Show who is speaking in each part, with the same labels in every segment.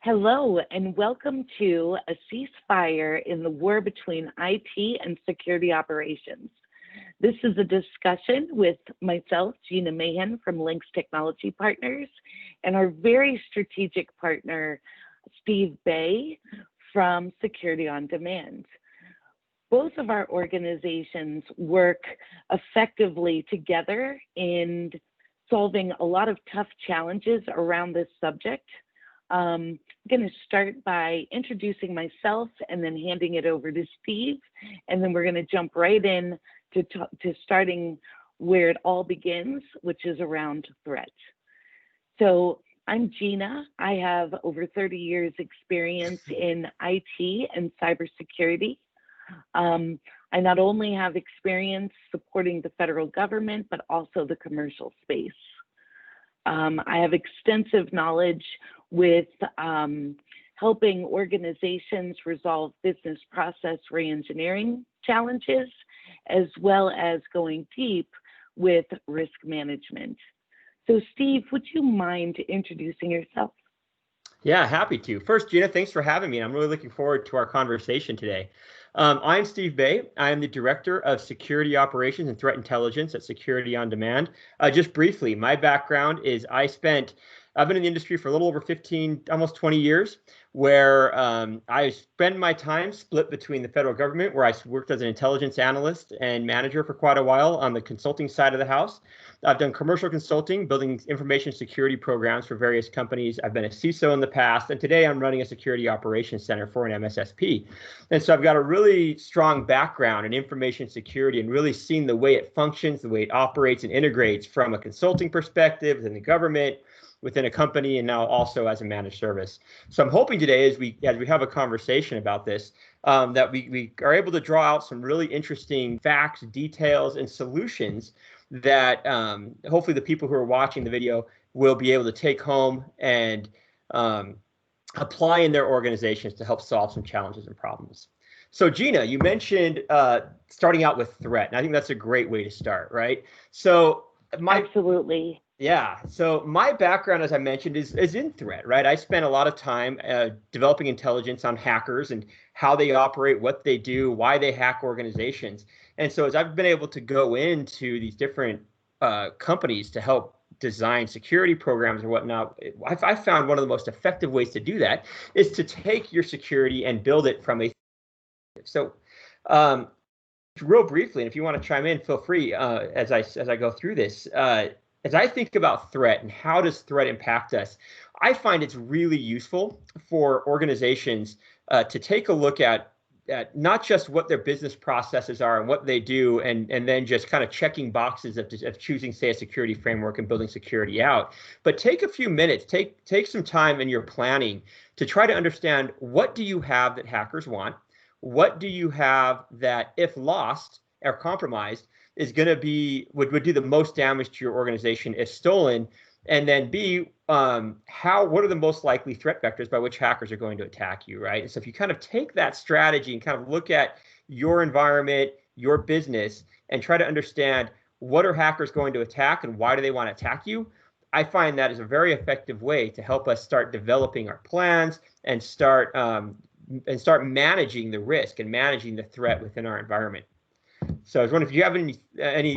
Speaker 1: Hello, and welcome to a ceasefire in the war between IT and security operations. This is a discussion with myself, Gina Mahan from Links Technology Partners, and our very strategic partner, Steve Bay from Security on Demand. Both of our organizations work effectively together in solving a lot of tough challenges around this subject. I'm going to start by introducing myself and then handing it over to Steve, and then we're going to jump right in to starting where it all begins, which is around threats. So I'm Gina. I have over 30 years experience in IT and cybersecurity. I not only have experience supporting the federal government, but also the commercial space. I have extensive knowledge with helping organizations resolve business process reengineering challenges, as well as going deep with risk management. So Steve, would you mind introducing yourself?
Speaker 2: Yeah, happy to. First, Gina, thanks for having me. I'm really looking forward to our conversation today. I'm Steve Bay. I am the Director of Security Operations and Threat Intelligence at Security on Demand. Just briefly, my background is I've been in the industry for a little over 15, almost 20 years, where I spend my time split between the federal government, where I worked as an intelligence analyst and manager for quite a while on the consulting side of the house. I've done commercial consulting, building information security programs for various companies. I've been a CISO in the past, and today I'm running a security operations center for an MSSP. And so I've got a really strong background in information security and really seen the way it functions, the way it operates and integrates from a consulting perspective within the government, within a company, and now also as a managed service. So I'm hoping today, as we have a conversation about this, that we are able to draw out some really interesting facts, details, and solutions that hopefully the people who are watching the video will be able to take home and apply in their organizations to help solve some challenges and problems. So Gina, you mentioned starting out with threat, and I think that's a great way to start, right? So
Speaker 1: Absolutely.
Speaker 2: Yeah. So my background, as I mentioned, is in threat, right? I spent a lot of time developing intelligence on hackers and how they operate, what they do, why they hack organizations. And so as I've been able to go into these different companies to help design security programs or whatnot, I found one of the most effective ways to do that is to take your security and build it from a. So real briefly, and if you want to chime in, feel free as I go through this. As I think about threat and how does threat impact us, I find it's really useful for organizations to take a look at not just what their business processes are and what they do, and then just kind of checking boxes of choosing, say, a security framework and building security out, but take a few minutes, take some time in your planning to try to understand what do you have that hackers want, what do you have that if lost or compromised is going to be would do the most damage to your organization if stolen, and then B, what are the most likely threat vectors by which hackers are going to attack you, right? And so if you kind of take that strategy and kind of look at your environment, your business, and try to understand what are hackers going to attack and why do they want to attack you, I find that is a very effective way to help us start developing our plans and start managing the risk and managing the threat within our environment. So I was wondering if you have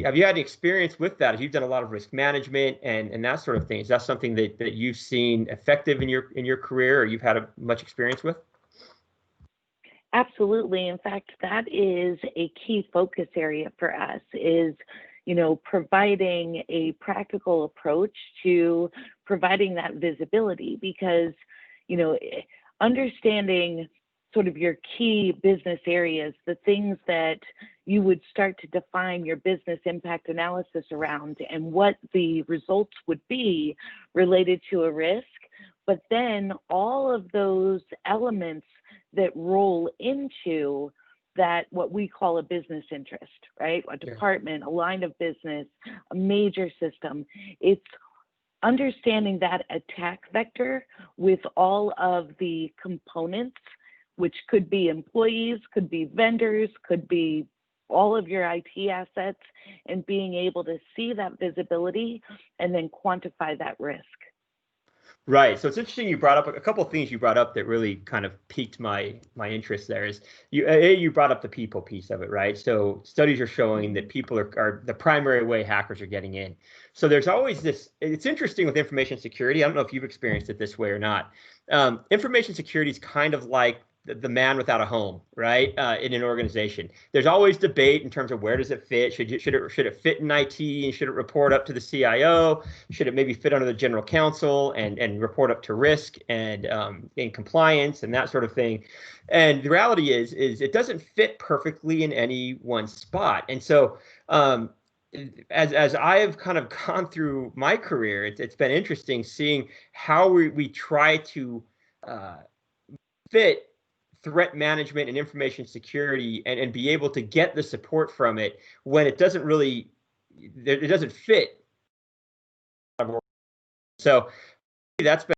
Speaker 2: have you had any experience with that? If you've done a lot of risk management and that sort of thing, is that something that you've seen effective in your career, or you've had much experience with?
Speaker 1: Absolutely. In fact, that is a key focus area for us is, providing a practical approach to providing that visibility because, understanding sort of your key business areas, the things that you would start to define your business impact analysis around and what the results would be related to a risk, but then all of those elements that roll into that, what we call a business interest, right? A department, a line of business, a major system. It's understanding that attack vector with all of the components, which could be employees, could be vendors, could be all of your IT assets, and being able to see that visibility and then quantify that risk.
Speaker 2: Right. So it's interesting you brought up a couple of things you brought up that really kind of piqued my interest there is you brought up the people piece of it, right? So studies are showing that people are the primary way hackers are getting in. So there's always this, it's interesting with information security. I don't know if you've experienced it this way or not. Information security is kind of like the man without a home, right? In an organization, there's always debate in terms of where does it fit? Should it fit in IT, and should it report up to the CIO? Should it maybe fit under the general counsel and report up to risk and in compliance and that sort of thing? And the reality is it doesn't fit perfectly in any one spot. And so as I have kind of gone through my career, it's been interesting seeing how we try to fit threat management and information security and be able to get the support from it when it doesn't really, it doesn't fit. So that's been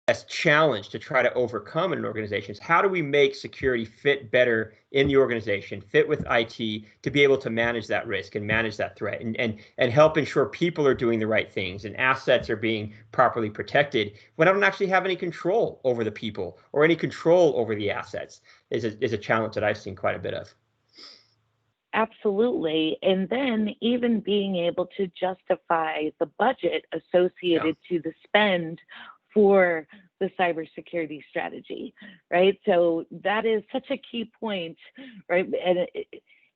Speaker 2: a challenge to try to overcome in an organization is how do we make security fit better in the organization, fit with IT to be able to manage that risk and manage that threat and help ensure people are doing the right things and assets are being properly protected when I don't actually have any control over the people or any control over the assets is a challenge that I've seen quite a bit of.
Speaker 1: Absolutely. And then even being able to justify the budget associated to the spend for the cybersecurity strategy, right? So that is such a key point, right?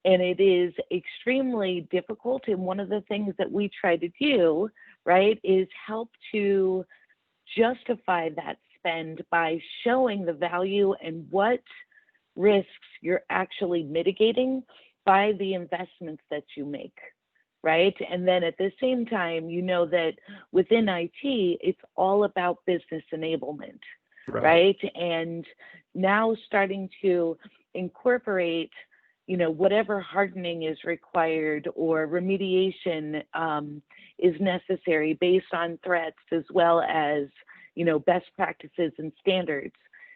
Speaker 1: And it is extremely difficult. And one of the things that we try to do, right, is help to justify that spend by showing the value and what risks you're actually mitigating by the investments that you make, right? And then at the same time, you know that within IT, it's all about business enablement, right? And now starting to incorporate, you know, whatever hardening is required or remediation is necessary based on threats as well as, you know, best practices and standards.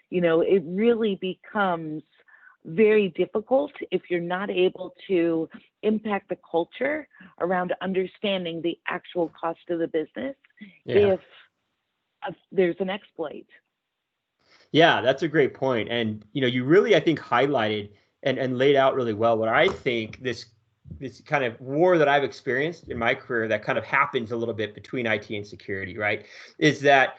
Speaker 1: You know, it really becomes very difficult if you're not able to impact the culture around understanding the actual cost of the business if there's an exploit.
Speaker 2: Yeah, that's a great point. And you know, you really, I think, highlighted and laid out really well what I think this kind of war that I've experienced in my career that kind of happens a little bit between IT and security, right? Is that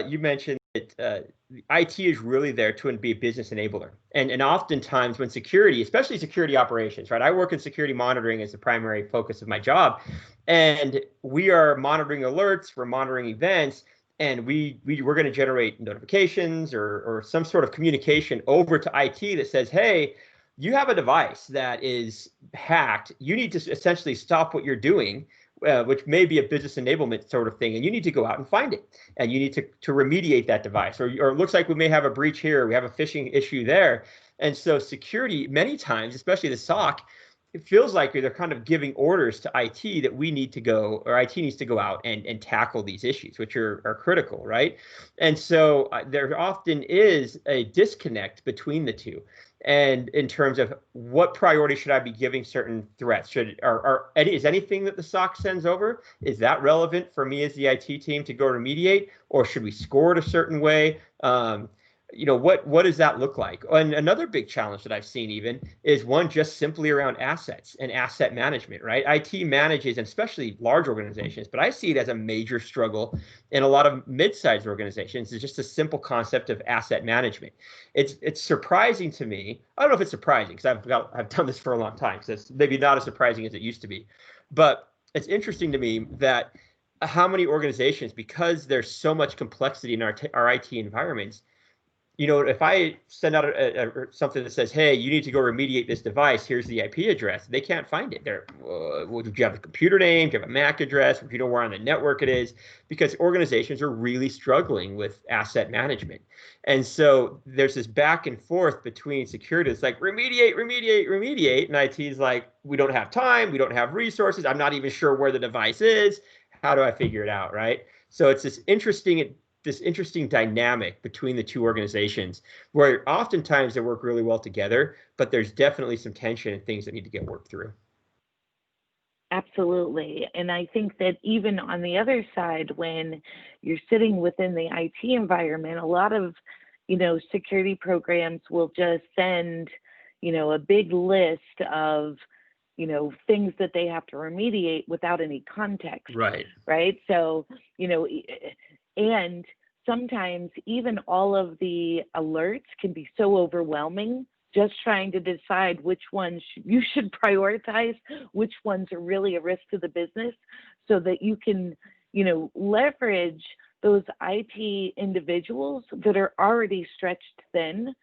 Speaker 2: you mentioned that IT is really there to be a business enabler. And oftentimes when security, especially security operations, right? I work in security monitoring as the primary focus of my job. And we are monitoring alerts, we're monitoring events, and we're going to generate notifications or some sort of communication over to IT that says, hey, you have a device that is hacked. You need to essentially stop what you're doing, which may be a business enablement sort of thing, and you need to go out and find it, and you need to remediate that device, or it looks like we may have a breach here, we have a phishing issue there. And so security, many times, especially the SOC, it feels like they're kind of giving orders to IT that we need to go, or IT needs to go out and tackle these issues, which are critical, right? And so there often is a disconnect between the two. And in terms of what priority should I be giving certain threats? Is anything that the SOC sends over, is that relevant for me as the IT team to go remediate, or should we score it a certain way? You know, what does that look like? And another big challenge that I've seen even is one just simply around assets and asset management, right? IT manages, and especially large organizations, but I see it as a major struggle in a lot of mid-sized organizations. It's just a simple concept of asset management. It's surprising to me. I don't know if it's surprising because I've done this for a long time, so it's maybe not as surprising as it used to be. But it's interesting to me that how many organizations, because there's so much complexity in our IT environments, you know, if I send out something that says, hey, you need to go remediate this device, here's the IP address, they can't find it. Well, do you have a computer name? Do you have a MAC address? If you know where on the network it is, because organizations are really struggling with asset management. And so there's this back and forth between security. It's like remediate, remediate, remediate. And IT is like, we don't have time. We don't have resources. I'm not even sure where the device is. How do I figure it out, right? So it's this interesting dynamic between the two organizations where oftentimes they work really well together, but there's definitely some tension and things that need to get worked through.
Speaker 1: Absolutely. And I think that even on the other side, when you're sitting within the IT environment, a lot of, security programs will just send, a big list of, things that they have to remediate without any context,
Speaker 2: Right.
Speaker 1: right? So, and sometimes even all of the alerts can be so overwhelming, just trying to decide which ones you should prioritize, which ones are really a risk to the business, so that you can, leverage those IT individuals that are already stretched thin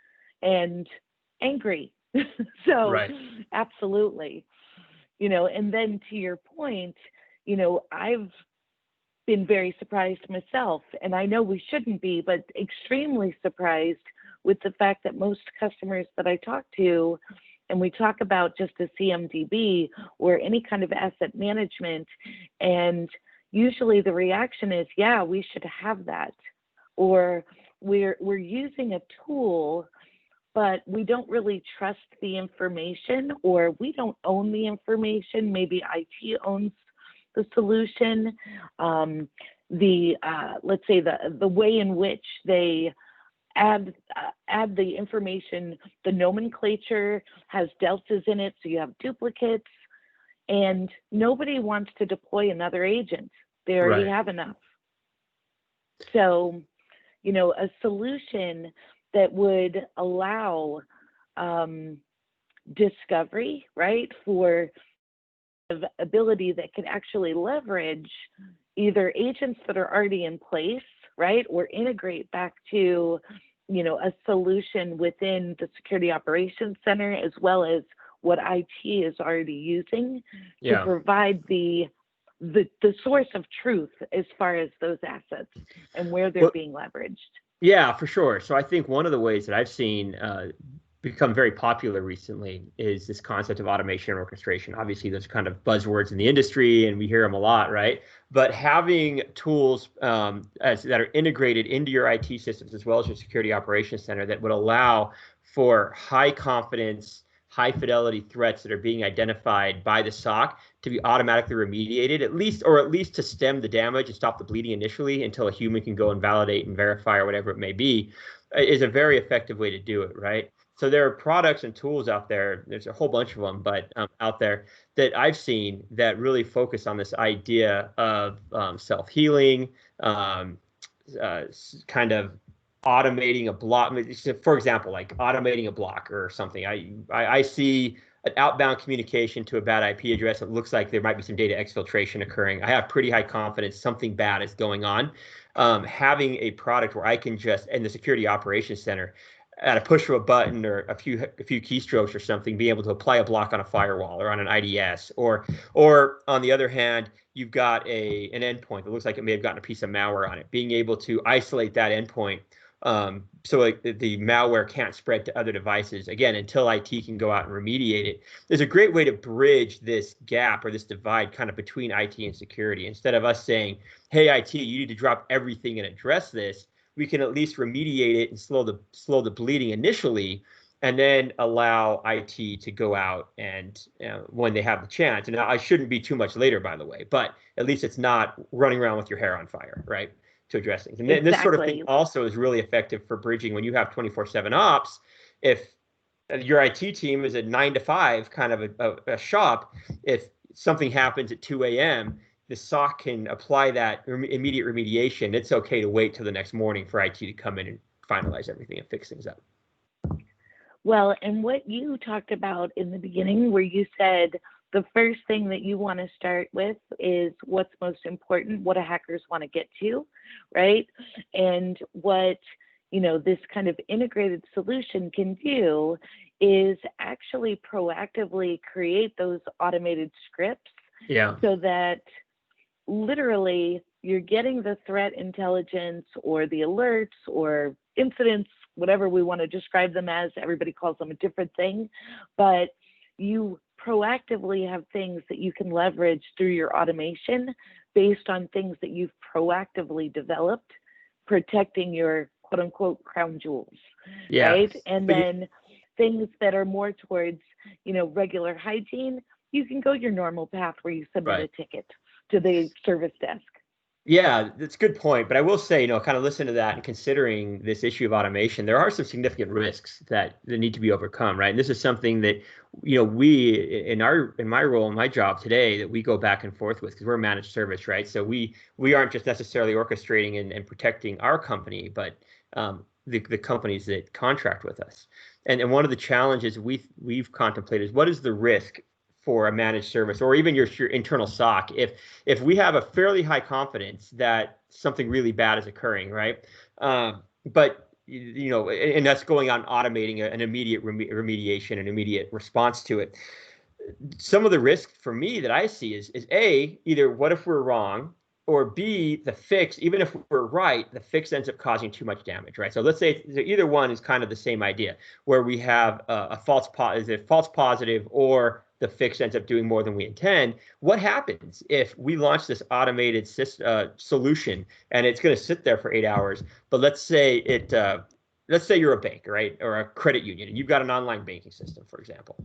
Speaker 1: and angry. So
Speaker 2: Right.
Speaker 1: absolutely, and then to your point, I've been very surprised myself, and I know we shouldn't be, but extremely surprised with the fact that most customers that I talk to, and we talk about just a CMDB or any kind of asset management, and usually the reaction is, yeah, we should have that, or we're using a tool, but we don't really trust the information, or we don't own the information. Maybe IT owns the solution. Let's say the way in which they add the information, the nomenclature has deltas in it, so you have duplicates, and nobody wants to deploy another agent. They already
Speaker 2: Right.
Speaker 1: have enough. So, a solution that would allow discovery, right, for ability that can actually leverage either agents that are already in place, right, or integrate back to, a solution within the Security Operations Center, as well as what IT is already using to provide the source of truth as far as those assets and where they're being leveraged.
Speaker 2: Yeah, for sure. So I think one of the ways that I've seen become very popular recently is this concept of automation and orchestration. Obviously, those kind of buzzwords in the industry, and we hear them a lot, right? But having tools that are integrated into your IT systems as well as your security operations center that would allow for high confidence, high fidelity threats that are being identified by the SOC to be automatically remediated, at least to stem the damage and stop the bleeding initially until a human can go and validate and verify or whatever it may be, is a very effective way to do it, right? So there are products and tools out there. There's a whole bunch of them, but out there that I've seen that really focus on this idea of self-healing, kind of automating a block. For example, like automating a block or something. I see an outbound communication to a bad IP address. It looks like there might be some data exfiltration occurring. I have pretty high confidence something bad is going on. Having a product where I can just, in the security operations center, at a push of a button or a few keystrokes or something, be able to apply a block on a firewall or on an IDS, or on the other hand, you've got an endpoint that looks like it may have gotten a piece of malware on it, being able to isolate that endpoint so like the malware can't spread to other devices, again, until IT can go out and remediate it. There's a great way to bridge this gap or this divide kind of between IT and security. Instead of us saying, hey, IT, you need to drop everything and address this, we can at least remediate it and slow the bleeding initially, and then allow IT to go out and when they have the chance. And I shouldn't be too much later, by the way, but at least it's not running around with your hair on fire, right? To address things. And this sort of thing also is really effective for bridging when you have 24/7 ops. If your IT team is a 9 to 5 kind of a shop, if something happens at 2 a.m., the SOC can apply that immediate remediation. It's okay to wait till the next morning for IT to come in and finalize everything and fix things up.
Speaker 1: Well, and what you talked about in the beginning, where you said the first thing that you want to start with is what's most important, what do hackers want to get to, right? And what, this kind of integrated solution can do is actually proactively create those automated scripts so that literally you're getting the threat intelligence or the alerts or incidents, whatever we want to describe them as. Everybody calls them a different thing, but you proactively have things that you can leverage through your automation based on things that you've proactively developed, protecting your quote unquote crown jewels, right? And then things that are more towards, regular hygiene, you can go your normal path where you submit a
Speaker 2: Right.
Speaker 1: ticket to the service desk.
Speaker 2: Yeah, that's a good point. But I will say, kind of listen to that and considering this issue of automation, there are some significant risks that need to be overcome, right? And this is something that, we in my role, in my job today, that we go back and forth with because we're a managed service, right? So we aren't just necessarily orchestrating and protecting our company, but the companies that contract with us. And one of the challenges we've contemplated is what is the risk for a managed service or even your internal SOC if we have a fairly high confidence that something really bad is occurring, right? But and that's going on automating an immediate remediation, an immediate response to it. Some of the risk for me that I see is A, either what if we're wrong, or B, the fix, even if we're right, the fix ends up causing too much damage, right? So let's say either one is kind of the same idea, where we have a false positive or the fix ends up doing more than we intend. What happens if we launch this automated solution and it's going to sit there for 8 hours? But let's say you're a bank, right, or a credit union, and you've got an online banking system, for example,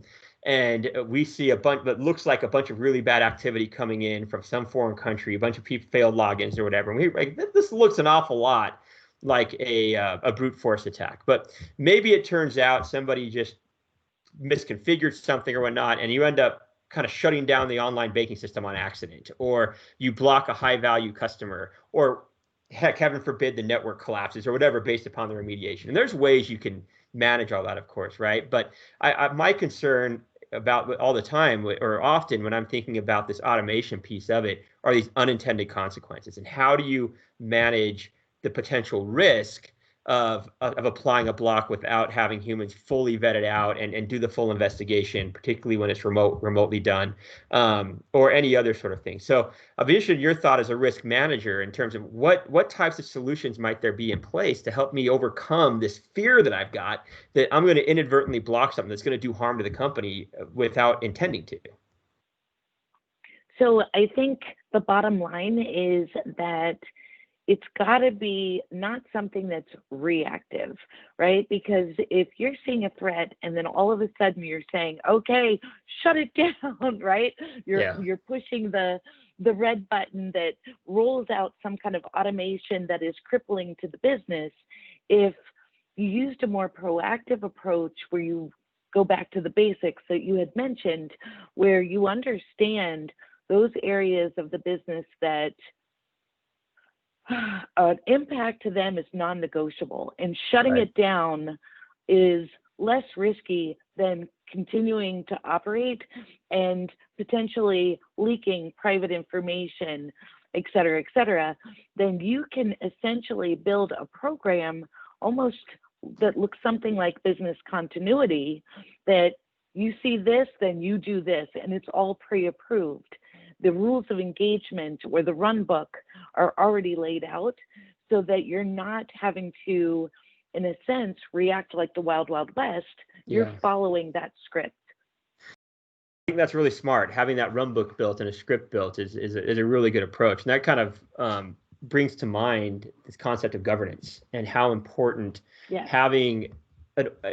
Speaker 2: and we see a bunch that looks like a bunch of really bad activity coming in from some foreign country, a bunch of people failed logins or whatever. And this looks an awful lot like a brute force attack, but maybe it turns out somebody just misconfigured something or whatnot, and you end up kind of shutting down the online banking system on accident, or you block a high value customer, or heck, heaven forbid, the network collapses or whatever based upon the remediation. And there's ways you can manage all that, of course, right? But my concern about all the time or often when I'm thinking about this automation piece of it are these unintended consequences. And how do you manage the potential risk of applying a block without having humans fully vet it out and do the full investigation, particularly when it's remotely done, or any other sort of thing. So I'll be interested in your thought as a risk manager in terms of what types of solutions might there be in place to help me overcome this fear that I've got that I'm going to inadvertently block something that's going to do harm to the company without intending to.
Speaker 1: So I think the bottom line is that it's got to be not something that's reactive, right? Because if you're seeing a threat and then all of a sudden you're saying, okay, shut it down, right? You're pushing the red button that rolls out some kind of automation that is crippling to the business. If you used a more proactive approach where you go back to the basics that you had mentioned, where you understand those areas of the business that an impact to them is non-negotiable, and shutting it down is less risky than continuing to operate and potentially leaking private information, et cetera, then you can essentially build a program almost that looks something like business continuity, that you see this, then you do this, and it's all pre-approved. The rules of engagement or the run book are already laid out so that you're not having to, in a sense, react like the Wild Wild West. You're following that script.
Speaker 2: I think that's really smart. Having that run book built and a script built is a really good approach. And that kind of brings to mind this concept of governance and how important having,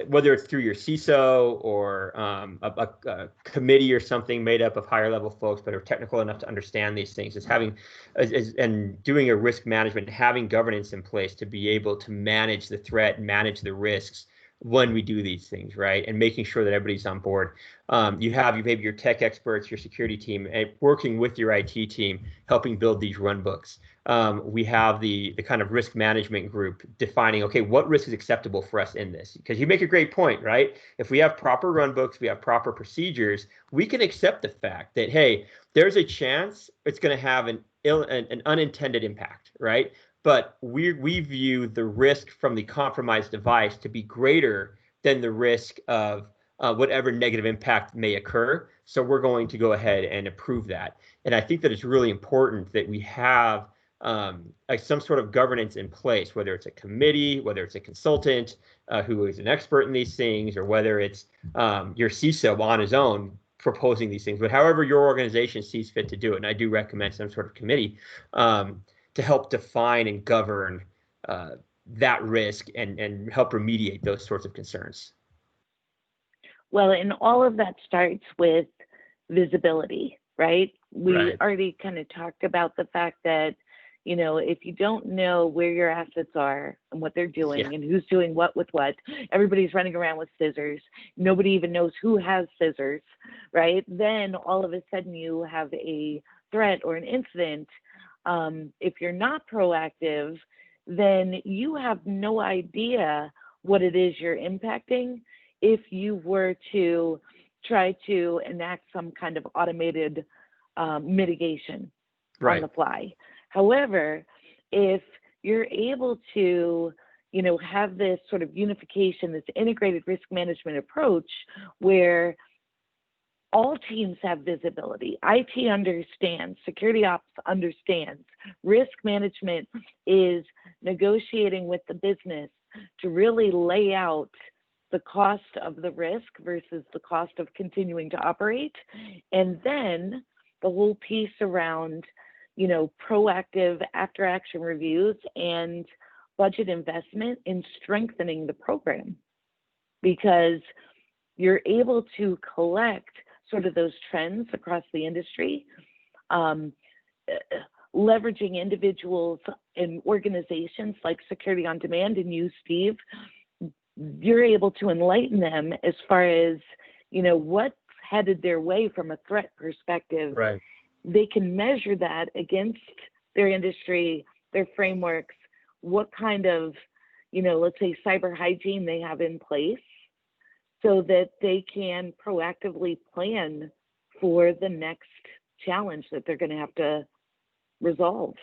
Speaker 2: whether it's through your CISO or a committee or something made up of higher level folks that are technical enough to understand these things, is having and doing a risk management, having governance in place to be able to manage the threat, manage the risks when we do these things, right? And making sure that everybody's on board. You maybe your tech experts, your security team, working with your IT team, helping build these run books. We have the kind of risk management group defining, okay, what risk is acceptable for us in this? Because you make a great point, right? If we have proper run books, we have proper procedures, we can accept the fact that, hey, there's a chance it's going to have an unintended impact, right? But we view the risk from the compromised device to be greater than the risk of whatever negative impact may occur. So we're going to go ahead and approve that. And I think that it's really important that we have some sort of governance in place, whether it's a committee, whether it's a consultant who is an expert in these things, or whether it's your CISO on his own proposing these things. But however your organization sees fit to do it, and I do recommend some sort of committee to help define and govern that risk and help remediate those sorts of concerns.
Speaker 1: Well, and all of that starts with visibility, right? We
Speaker 2: Right.
Speaker 1: already kind of talked about the fact that, if you don't know where your assets are and what they're
Speaker 2: Yeah.
Speaker 1: doing and who's doing what with what, everybody's running around with scissors. Nobody even knows who has scissors, right? Then all of a sudden you have a threat or an incident. If you're not proactive, then you have no idea what it is you're impacting if you were to try to enact some kind of automated mitigation on
Speaker 2: Right.
Speaker 1: the fly. However, if you're able to, have this sort of unification, this integrated risk management approach where all teams have visibility, IT understands, security ops understands, risk management is negotiating with the business to really lay out the cost of the risk versus the cost of continuing to operate. And then the whole piece around, proactive after action reviews and budget investment in strengthening the program, because you're able to collect sort of those trends across the industry, leveraging individuals and organizations like Security on Demand and you, Steve. You're able to enlighten them as far as, what's headed their way from a threat perspective.
Speaker 2: Right.
Speaker 1: They can measure that against their industry, their frameworks, what kind of, let's say cyber hygiene they have in place, so that they can proactively plan for the next challenge that they're going to have to resolve.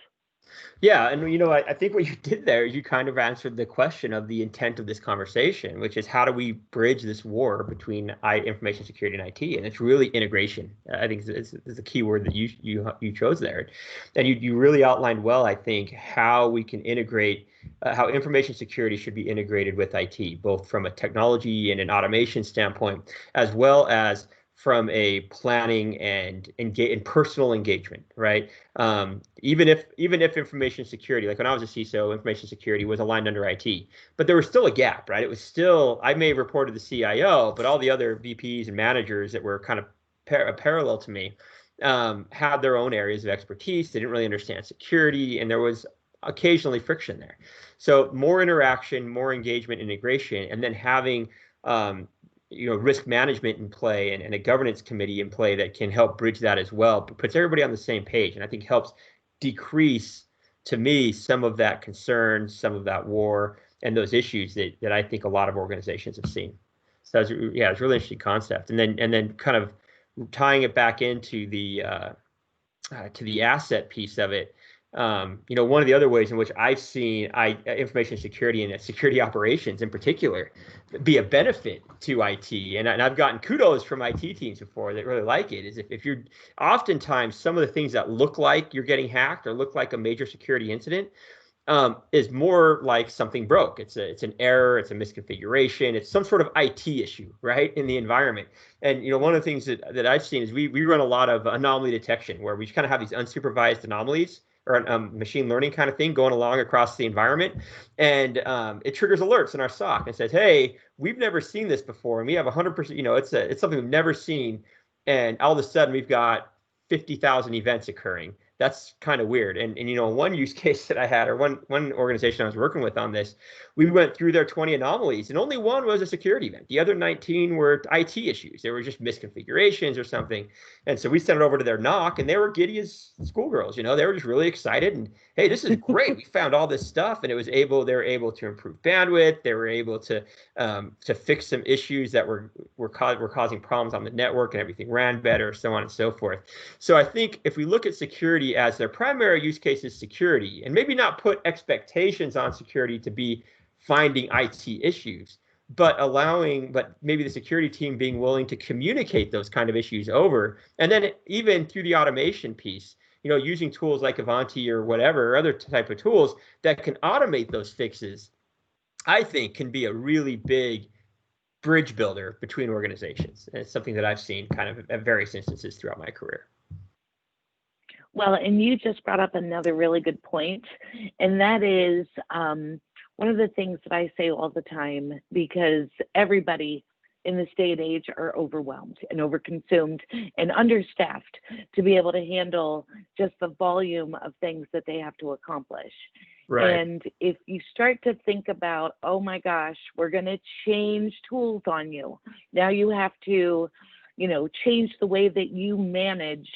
Speaker 2: Yeah, and I think what you did there is you kind of answered the question of the intent of this conversation, which is how do we bridge this war between information security and IT, and it's really integration. I think it's the key word that you chose there, and you really outlined well, I think, how we can integrate, how information security should be integrated with IT, both from a technology and an automation standpoint, as well as from a planning and personal engagement, right? Even if information security, like when I was a CISO, information security was aligned under IT, but there was still a gap, right? It was still, I may have reported the CIO, but all the other VPs and managers that were kind of parallel to me had their own areas of expertise. They didn't really understand security, and there was occasionally friction there. So more interaction, more engagement, integration, and then having risk management in play and a governance committee in play that can help bridge that as well, but puts everybody on the same page, and I think helps decrease, to me, some of that concern, some of that war, and those issues that I think a lot of organizations have seen. So it's a really interesting concept, and then kind of tying it back into the to the asset piece of it. One of the other ways in which I've seen information security and security operations in particular be a benefit to IT, and I've gotten kudos from IT teams before that really like it, is if you're oftentimes some of the things that look like you're getting hacked or look like a major security incident is more like something broke. It's an error, it's a misconfiguration, it's some sort of IT issue, right, in the environment. And one of the things that I've seen is we run a lot of anomaly detection, where we kind of have these unsupervised anomalies, or machine learning kind of thing going along across the environment. And it triggers alerts in our SOC and says, hey, we've never seen this before. And we have 100%, it's something we've never seen. And all of a sudden we've got 50,000 events occurring. That's kind of weird. And one use case that I had, or one organization I was working with on this, we went through their 20 anomalies, and only one was a security event. The other 19 were IT issues. They were just misconfigurations or something. And so we sent it over to their NOC, and they were giddy as schoolgirls. They were just really excited. And hey, this is great. We found all this stuff, and they were able to improve bandwidth. They were able to fix some issues that were causing problems on the network, and everything ran better, so on and so forth. So I think if we look at security as their primary use case is security, and maybe not put expectations on security to be finding IT issues, but maybe the security team being willing to communicate those kind of issues over, and then even through the automation piece, using tools like Avanti or whatever, or other type of tools that can automate those fixes, I think can be a really big bridge builder between organizations. And it's something that I've seen kind of at various instances throughout my career.
Speaker 1: Well, and you just brought up another really good point, and that is one of the things that I say all the time, because everybody in this day and age are overwhelmed and overconsumed and understaffed to be able to handle just the volume of things that they have to accomplish.
Speaker 2: Right.
Speaker 1: And if you start to think about, oh my gosh, we're going to change tools on you. Now you have to, change the way that you manage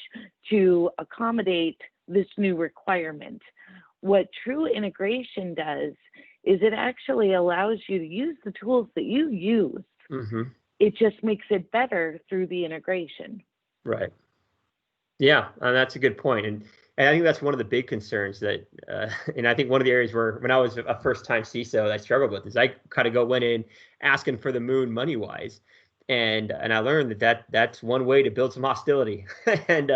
Speaker 1: to accommodate this new requirement. What true integration does is it actually allows you to use the tools that you use.
Speaker 2: Mm-hmm.
Speaker 1: It just makes it better through the integration.
Speaker 2: Right. Yeah, that's a good point. And I think that's one of the big concerns that, and I think one of the areas where when I was a first-time CISO that I struggled with is I kind of went in asking for the moon money-wise. And I learned that's one way to build some hostility. and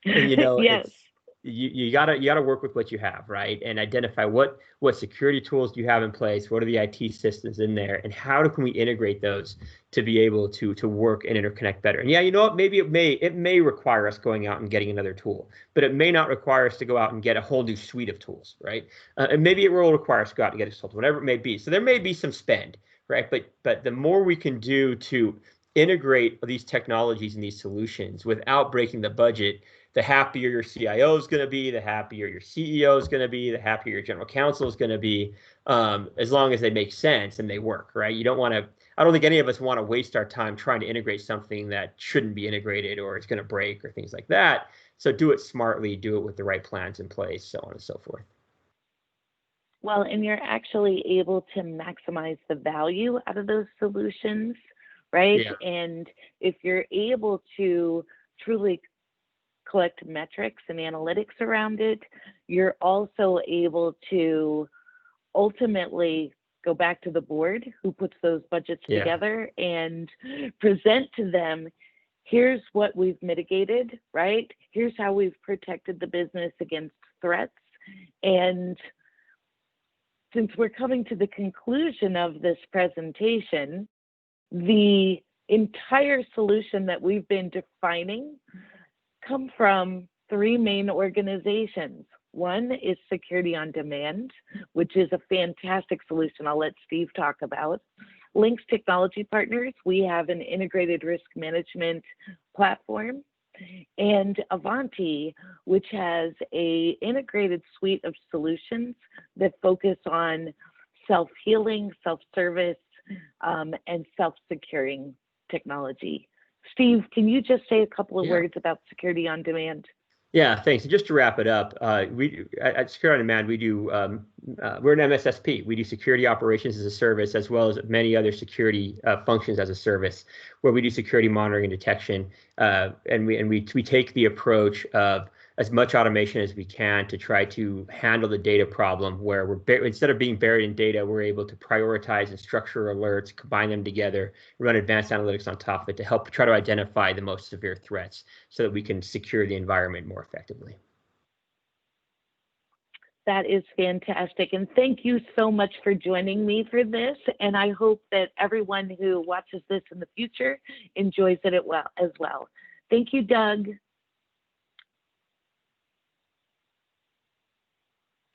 Speaker 1: Yes.
Speaker 2: it's, you gotta work with what you have, right? And identify what security tools do you have in place, what are the IT systems in there, and how can we integrate those to be able to work and interconnect better. And yeah, what, maybe it may require us going out and getting another tool, but it may not require us to go out and get a whole new suite of tools, right? And maybe it will require us to go out and get a tool, whatever it may be. So there may be some spend, right? But the more we can do to integrate these technologies and these solutions without breaking the budget, the happier your CIO is going to be, the happier your CEO is going to be, the happier your general counsel is going to be, as long as they make sense and they work, right? I don't think any of us want to waste our time trying to integrate something that shouldn't be integrated or it's going to break or things like that. So do it smartly, do it with the right plans in place, so on and so forth.
Speaker 1: Well, and you're actually able to maximize the value out of those solutions, right?
Speaker 2: Yeah.
Speaker 1: And if you're able to truly collect metrics and analytics around it, you're also able to ultimately go back to the board who puts those budgets together and present to them, here's what we've mitigated, right? Here's how we've protected the business against threats. And since we're coming to the conclusion of this presentation, the entire solution that we've been defining come from three main organizations. One is Security on Demand, which is a fantastic solution I'll let Steve talk about. Lynx Technology Partners, we have an integrated risk management platform. And Avanti, which has an integrated suite of solutions that focus on self-healing, self-service, and self-securing technology. Steve, can you just say a couple of words about Security on Demand?
Speaker 2: Yeah, thanks. And just to wrap it up, we at Security on Demand, we're an MSSP. We do security operations as a service, as well as many other security functions as a service, where we do security monitoring and detection. And we take the approach of as much automation as we can to try to handle the data problem, where instead of being buried in data, we're able to prioritize and structure alerts, combine them together, run advanced analytics on top of it to help try to identify the most severe threats so that we can secure the environment more effectively.
Speaker 1: That is fantastic. And thank you so much for joining me for this. And I hope that everyone who watches this in the future enjoys it as well. Thank you, Doug.